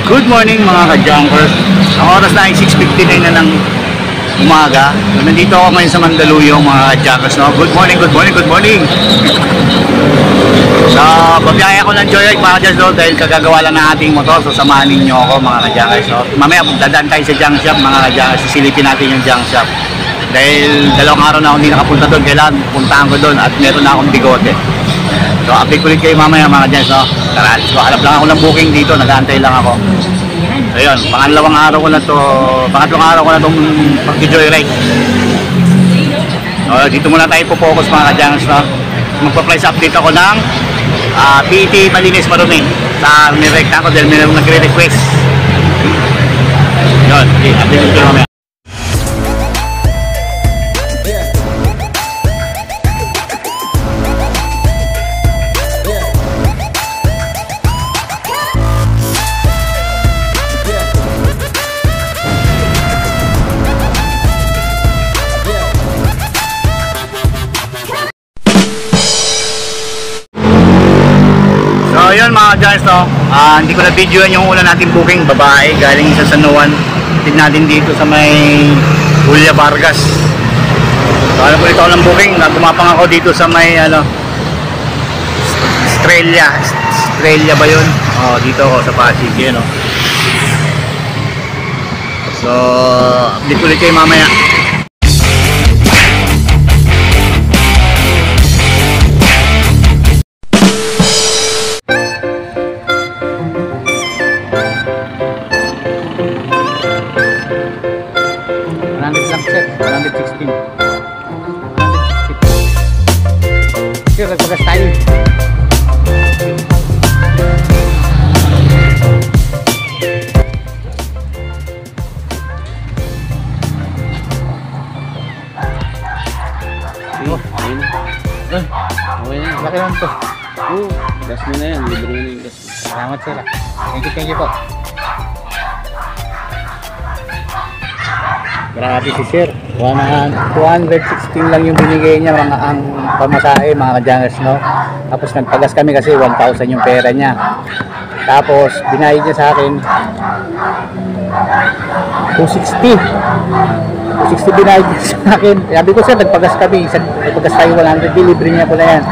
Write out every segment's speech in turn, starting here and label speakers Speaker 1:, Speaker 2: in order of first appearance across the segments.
Speaker 1: Good morning mga ka-junkers. Ang oras na ay 6:59 na ng umaga. So, nandito ako ngayon sa Mandaluyong mga ka-junkers. No? Good morning, good morning, good morning. So, babiyaya ko ng Joyride mga ka-junkers dahil kagagawa lang ng ating motor. So, samahan ninyo ako mga ka-junkers. No? Mamaya dadaan tayo sa junk shop mga ka-junkers. Sisilipin natin yung junk shop. Dahil dalawang araw na ako hindi nakapunta doon. Kailangan puntahan ko doon at meron na akong bigote. So, update ko ulit kayo mamaya mga ka-junkers. No? Tara, so, hanap lang ako ng booking dito. Nag-aantay lang ako. So yun, pangalawang araw ko na to, pangatlong araw ko na itong pag-joyride. So, dito muna tayo po-focus mga ka-junkers, no? Magpa-price update ako ng PET malinis marumi sa nirekta ko dahil may nagre-request. Yun, update ko mamaya. So yun mga guys, no? Hindi ko na videoan yung una natin booking, babae galing sa San Juan. Tignan natin dito sa may Julia Vargas. So alam ko dito ako ng booking, gumapang ako dito sa may Estrella ba yun? Dito ako sa Pasig yun, no? So update ulit kayo mamaya. Nagpagas tayo.
Speaker 2: Okay na.
Speaker 1: Laki lang to.
Speaker 2: Gas mo na yan. Libre mo na yung gas.
Speaker 1: Salamat sila. Thank you po. Grabe si sir. 216 lang yung binigay niya mga ang pamasahe mga ka-junkers, no? Tapos nagpagas kami kasi 1,000 yung pera niya. Tapos binayad niya sa akin 260 binayad niya sa akin. Sabi ko sir, nagpagas kami, nagpagas tayo 100, libre niya po na yan.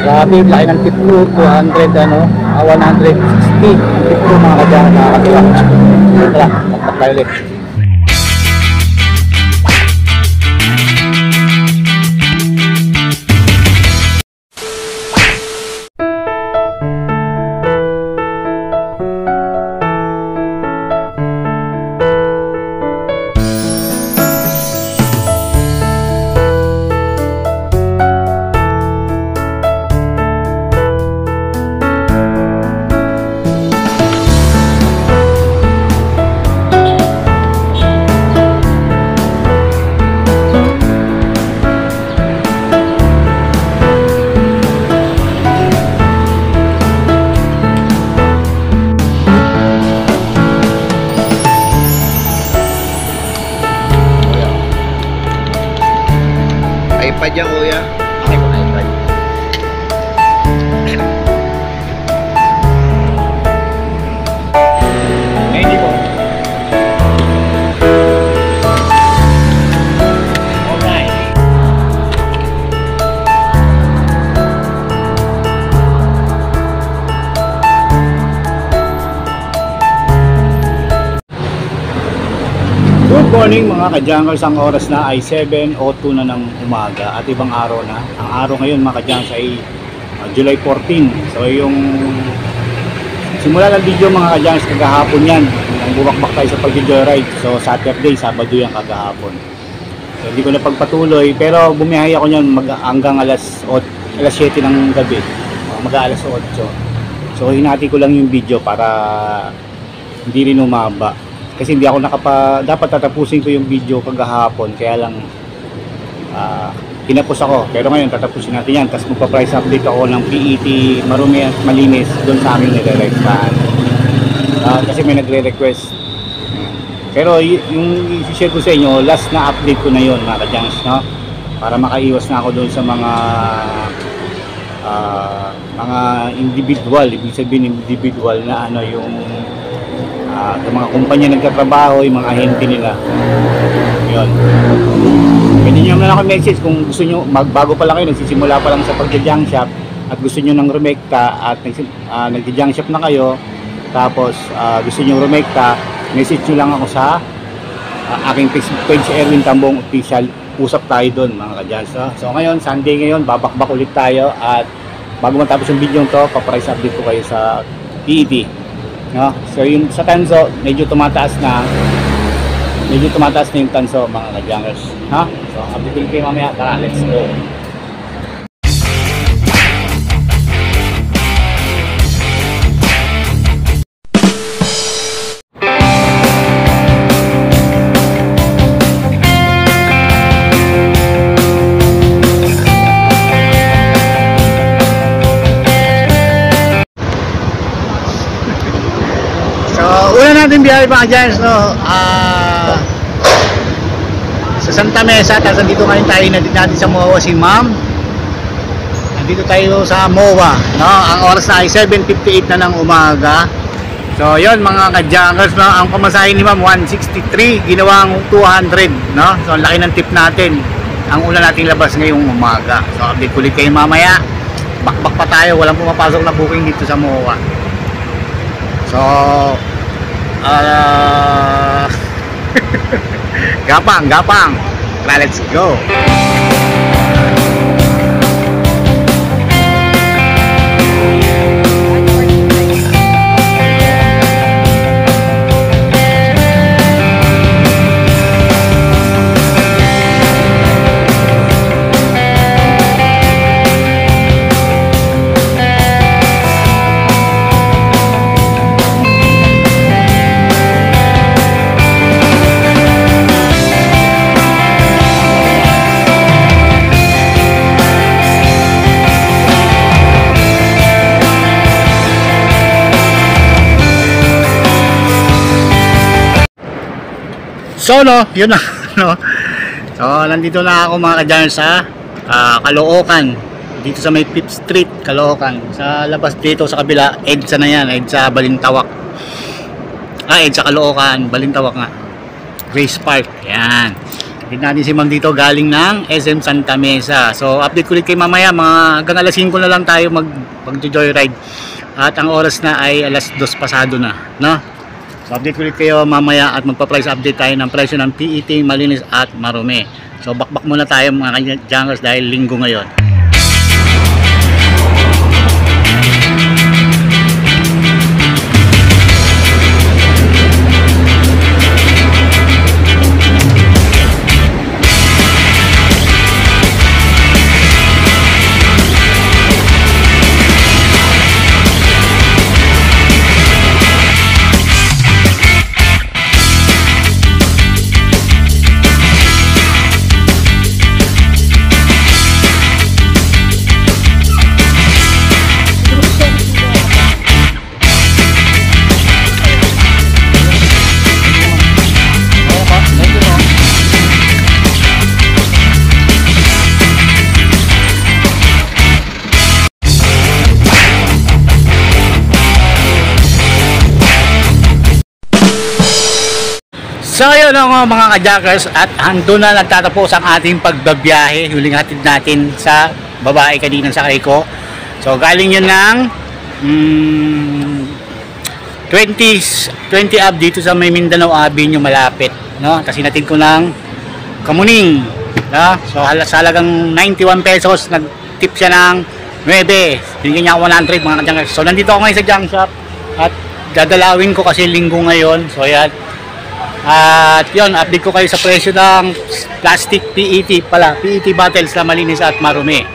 Speaker 1: Grabe, laki ng tip ko, 160 tip ko mga ka-junkers, nakakatawa. Tara, magpak tayo ulit.
Speaker 2: iPad yan kuya.
Speaker 1: Okay po, iPad. Hindi po. Alright. Good morning mga ka-junkers, ang oras na ay 7:02 na ng umaga at ibang araw na. Ang araw ngayon mga ka-junkers ay July 14. So yung simula ng video mga ka-junkers kagahapon yan. Ang bumakbak tayo sa pag-joyride. So Saturday, Sabado yan kagahapon. So hindi ko na pagpatuloy pero bumiyahe ako niyan hanggang alas 7 ng gabi. Mag-alas 8. So hinati ko lang yung video para hindi rin umaba. Kasi hindi ako dapat tatapusin ko yung video kagahapon, kaya lang kinapos ako. Pero ngayon tatapusin natin yan, tapos magpa-price update ako ng PET marumi at malinis doon sa aming nire-requestan. Kasi may nagre-request. Pero yung i-share ko sa inyo, last na update ko na yun mga ka-junkers, no? Para makaiwas na ako doon sa mga individual, ibig sabihin individual na yung Sa mga kumpanya nagtatrabaho, yung mga ahente nila. Yun. Pwede nyo naman ako message kung gusto nyo, bago pa lang kayo, nagsisimula pa lang sa pagja-junk shop at gusto nyo ng rumekta at nagja-junk shop na kayo, tapos gusto nyo rumekta, message nyo lang ako sa aking Facebook page, Erwin Tambong Official. Usap tayo doon mga ka-junk. So ngayon, Sunday ngayon, babakbak ulit tayo at bago matapos yung video to, paprice update ko kayo sa PET. No? So yung sa Tanso, medyo tumataas na yung Tanso mga ka-junkers. Ha? So update kayo mamaya. Tara, let's go. Una natin biyahe mga giants, no? Sa Santa Mesa, tapos nandito ngayon tayo, nandito natin sa MOA si Ma'am. Nandito tayo sa MOA, no? Ang oras na ay 7:58 na ng umaga. So yun mga ka-junkers, no? Ang pamasahe ni Ma'am 163, ginawang 200, no? So ang laki ng tip natin. Ang una nating labas ngayong umaga. So update ulit kayo mamaya. Bakbak pa tayo, walang pumapasok na booking dito sa MOA. So gapang. Let's go. So no, yun na no. So nandito na ako mga ka-junkers sa Caloocan, dito sa may 5th Street, Caloocan. Sa labas dito sa kabila, EDSA na yan, EDSA Balintawak. EDSA Caloocan, Balintawak nga. Grace Park, yan. Tignan natin si Ma'am dito galing ng SM Santa Mesa. So update ko ulit kayo mamaya, mga hanggang alas 5 na lang tayo mag-joyride. At ang oras na ay alas 2 pasado na, no? So update ulit kayo mamaya at magpa-price update tayo ng presyo ng PET, malinis at marumi. So bakbak muna tayo mga junkers dahil linggo ngayon. So yun mga ka-junkers, at hando na nagtatapos ang ating pagbabiyahe. Huling hatid natin sa babae kanina sa ko. So galing yun ng 20 up dito sa may Mindanao Avenue malapit, no? Kasi natin ko ng Kamuning, no? So sa halagang 91 pesos, nag-tip siya ng 9. Binigyan niya ako 100 mga ka-junkers. So nandito ako ngayon sa junk shop at dadalawin ko kasi linggo ngayon. So yan. At yun, update ko kayo sa presyo ng plastic PET bottles na malinis at marumi.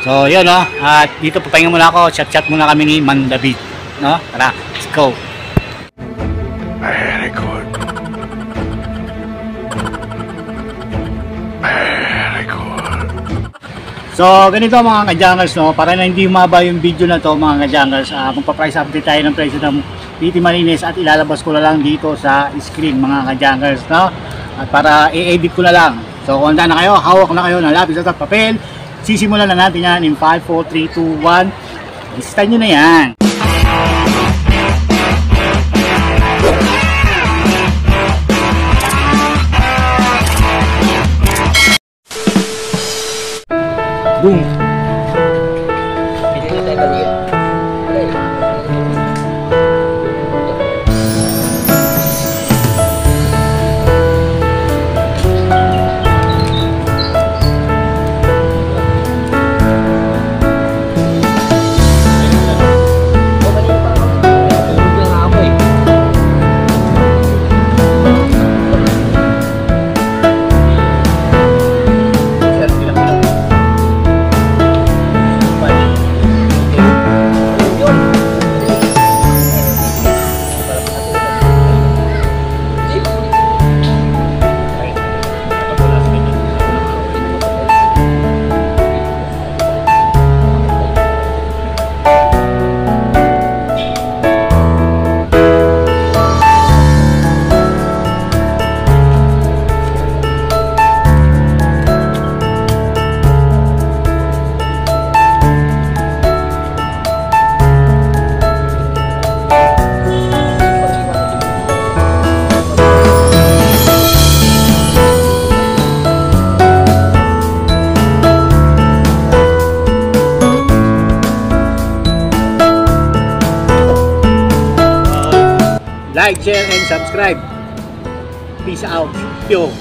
Speaker 1: So yun, no? At dito papahinga muna ako, chat muna kami ni Man David, no? Tara, let's go. Very good. Very good. So ganito mga ka-junkers, no? Para na hindi umaba yung video na to mga ka-junkers, magpa-price update tayo ng presyo ng PET malinis at ilalabas ko na lang dito sa screen mga ka-junkers, no? At para i-edit ko na lang. So kung handa na kayo, hawak na kayo ng lapis at papel. Sisimulan na natin yan in 5, 4, 3, 2, 1. Lista nyo na yan. Boom!
Speaker 3: Pili na tayo baliya. Wala eh.
Speaker 1: Like, share, and subscribe. Peace out. Yo.